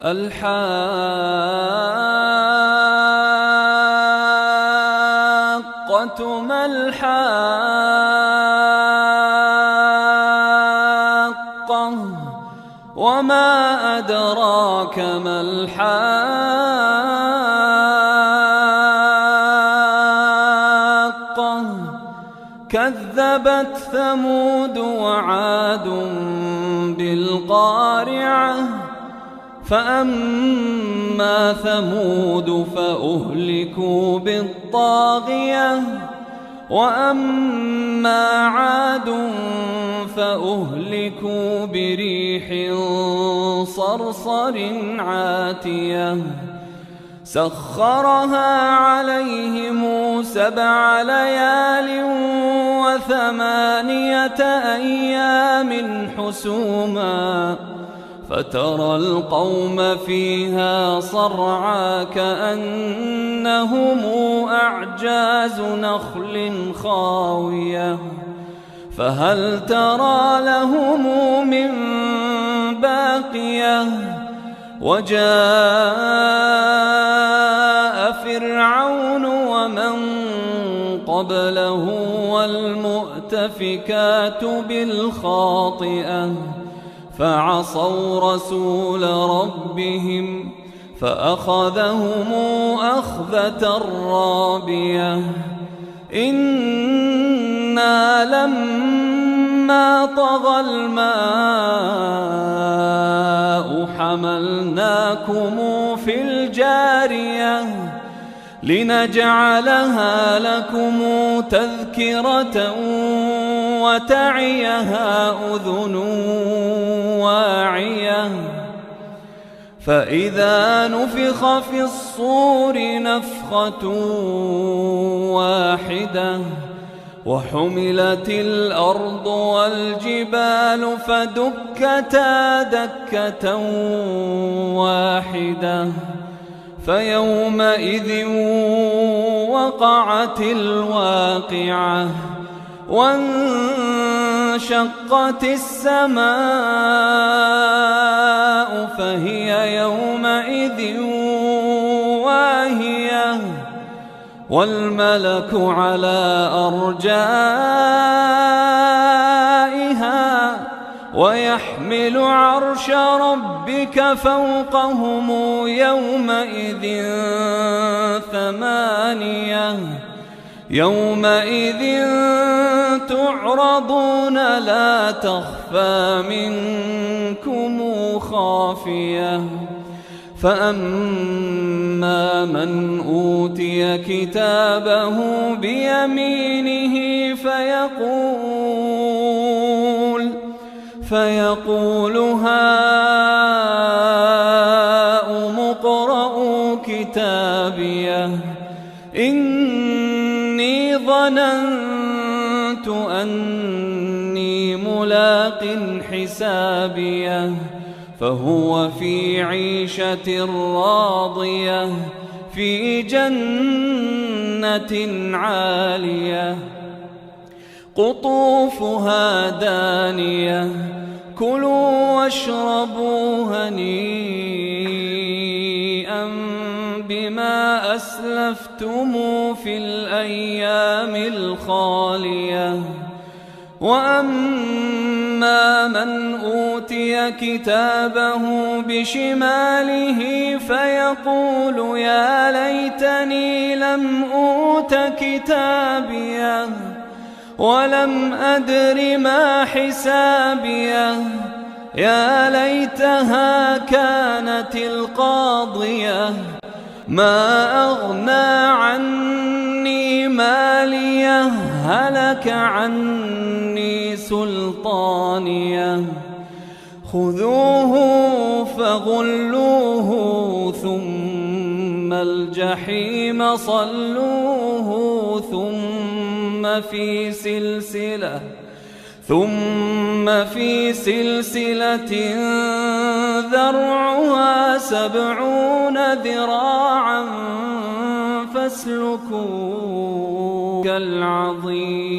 الحاقة ما الحاقة وما أدراك ما الحاقة كذبت ثمود وعاد بالقارعة فأما ثمود فأهلكوا بالطاغية وأما عاد فأهلكوا بريح صرصر عاتية سخرها عليهم 7 ليال و8 أيام حسوما فترى القوم فيها صرعى كأنهم أعجاز نخل خاوية فهل ترى لهم من باقية وجاء فرعون ومن قبله والمؤتفكات بالخاطئة فعصوا رسول ربهم فأخذهم أخذة رابية إنا لما طغى الماء حملناكم في الجارية لنجعلها لكم تذكرة وتعيها أذن واعية فإذا نفخ في الصور نفخة واحدة وحملت الأرض والجبال فدكتا دكة واحدة فيومئذ وقعت الواقعة وانشقت السماء فهي يومئذ واهية والملك على أرجائها ويحمل عرش ربك فوقهم يومئذ 8 يومئذ تعرضون لا تخفى منكم خافية فأما من أوتي كتابه بيمينه فيقول هاؤم اقرءوا كتابيه إني ظننت أني ملاق حسابيه فهو في عيشة راضية في جنة عالية قطوفها دانية كلوا واشربوا هنيئا بما أسلفتم في الأيام الخالية وأما من أوتي كتابه بشماله فيقول يا ليتني لم أوت كتابيه ولم أدر ما حسابيه يا ليتها كانت القاضية ما أغنى عني ماليه هلك عني سلطانيه خذوه فغلوه ثم الجحيم صلوه ثم في سلسلة ذرعها 70 ذراعا فاسلكوه العظيم.